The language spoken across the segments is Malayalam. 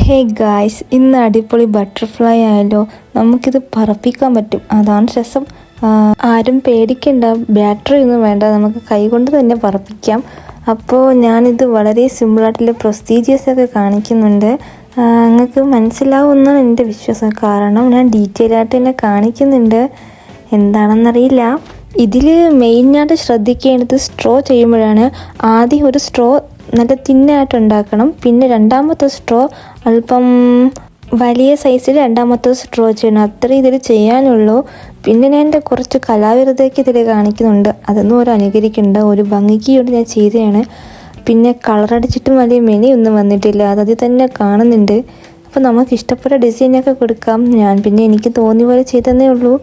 ഹേ ഗായ്സ്, ഇന്ന് അടിപൊളി ബട്ടർഫ്ലൈ ആയല്ലോ. നമുക്കിത് പറപ്പിക്കാൻ പറ്റും, അതാണ് രസം. ആരും പേടിക്കണ്ട, ബാറ്ററി ഒന്നും വേണ്ട, നമുക്ക് കൈകൊണ്ട് തന്നെ പറപ്പിക്കാം. അപ്പോൾ ഞാനിത് വളരെ സിമ്പിളായിട്ടുള്ള പ്രൊസീജിയേഴ്സൊക്കെ കാണിക്കുന്നുണ്ട്. നിങ്ങൾക്ക് മനസ്സിലാവുമെന്നാണ് എൻ്റെ വിശ്വാസം, കാരണം ഞാൻ ഡീറ്റെയിൽ ആയിട്ട് തന്നെ കാണിക്കുന്നുണ്ട്. എന്താണെന്നറിയില്ല. ഇതിൽ മെയിനായിട്ട് ശ്രദ്ധിക്കേണ്ടത് സ്ട്രോ ചെയ്യുമ്പോഴാണ്. ആദ്യം ഒരു സ്ട്രോ നല്ല തിന്നായിട്ട് ഉണ്ടാക്കണം. പിന്നെ രണ്ടാമത്തെ സ്ട്രോ അല്പം വലിയ സൈസിൽ രണ്ടാമത്തെ സ്ട്രോ ചെയ്യണം. അത്ര ഇതിൽ ചെയ്യാനുള്ളൂ. പിന്നെ ഞാൻ എൻ്റെ കുറച്ച് കലാവിരുദ്ധയ്ക്ക് ഇതിൽ കാണിക്കുന്നുണ്ട്. അതൊന്നും ഒരു അനുകരിക്കേണ്ട, ഒരു ഭംഗിക്ക് വേണ്ടി ഞാൻ ചെയ്തതാണ്. പിന്നെ കളറടിച്ചിട്ടും വലിയ മെനയൊന്നും വന്നിട്ടില്ല, അതതിൽ തന്നെ കാണുന്നുണ്ട്. അപ്പോൾ നമുക്ക് ഇഷ്ടപ്പെട്ട ഡിസൈനൊക്കെ കൊടുക്കാം. ഞാൻ പിന്നെ എനിക്ക് തോന്നിയ പോലെ ചെയ്തതേ ഉള്ളൂ.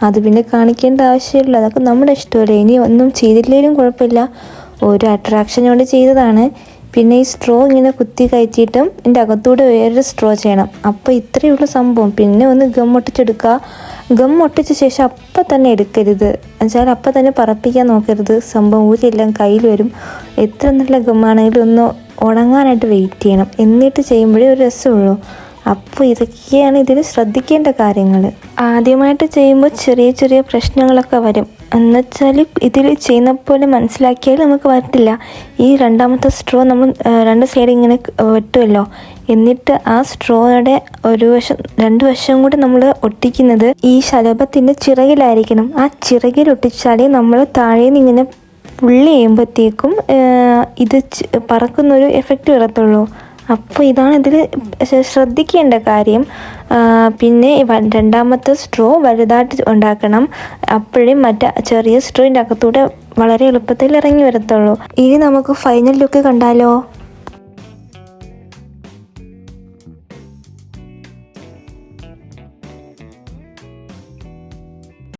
അത് പിന്നെ കാണിക്കേണ്ട ആവശ്യമില്ല, അതൊക്കെ നമ്മുടെ ഇഷ്ടമല്ലേ. ഇനി ഒന്നും ചെയ്തില്ലെങ്കിലും കുഴപ്പമില്ല, ഒരു അട്രാക്ഷന് വേണ്ടി ചെയ്തതാണ്. പിന്നെ ഈ സ്ട്രോ ഇങ്ങനെ കുത്തി കയറ്റിയിട്ടും എൻ്റെ അകത്തൂടെ വേറൊരു സ്ട്രോ ചെയ്യണം. അപ്പോൾ ഇത്രയേ ഉള്ളൂ സംഭവം. പിന്നെ ഒന്ന് ഗം ഒട്ടിച്ചെടുക്കുക. ഗം ഒട്ടിച്ച ശേഷം അപ്പം തന്നെ എടുക്കരുത്, എന്നുവെച്ചാൽ അപ്പം തന്നെ പറപ്പിക്കാൻ നോക്കരുത്. സംഭവം ഊരിയെല്ലാം കയ്യിൽ വരും. എത്ര നല്ല ഗമ്മാണെങ്കിലും ഒന്ന് ഉണങ്ങാനായിട്ട് വെയിറ്റ് ചെയ്യണം, എന്നിട്ട് ചെയ്യുമ്പോഴേ ഒരു രസമുള്ളൂ. അപ്പോൾ ഇതൊക്കെയാണ് ഇതിൽ ശ്രദ്ധിക്കേണ്ട കാര്യങ്ങൾ. ആദ്യമായിട്ട് ചെയ്യുമ്പോൾ ചെറിയ ചെറിയ പ്രശ്നങ്ങളൊക്കെ വരും. എന്നുവെച്ചാൽ ഇതിൽ ചെയ്യുന്ന പോലെ മനസ്സിലാക്കിയാൽ നമുക്ക് വരത്തില്ല. ഈ രണ്ടാമത്തെ സ്ട്രോ നമ്മൾ രണ്ട് സൈഡ് ഇങ്ങനെ വെട്ടുമല്ലോ, എന്നിട്ട് ആ സ്ട്രോയുടെ ഒരു വശം രണ്ട് വശം കൂടി നമ്മൾ ഒട്ടിക്കുന്നത് ഈ ശലഭത്തിൻ്റെ ചിറകിലായിരിക്കണം. ആ ചിറകിൽ ഒട്ടിച്ചാലേ നമ്മൾ താഴേന്ന് ഇങ്ങനെ പുള്ളി ചെയ്യുമ്പോഴത്തേക്കും ഇത് പറക്കുന്നൊരു എഫക്റ്റ് വരത്തുള്ളൂ. അപ്പോൾ ഇതാണ് ഇതിൽ ശ്രദ്ധിക്കേണ്ട കാര്യം. പിന്നെ രണ്ടാമത്തെ സ്ട്രോ വലുതായിട്ട് ഉണ്ടാക്കണം, അപ്പോഴേ മറ്റേ ചെറിയ സ്ട്രോയിൻ്റെ അകത്തൂടെ വളരെ എളുപ്പത്തിൽ ഇറങ്ങി വരത്തുള്ളൂ. ഇനി നമുക്ക് ഫൈനൽ ലുക്ക് കണ്ടാലോ.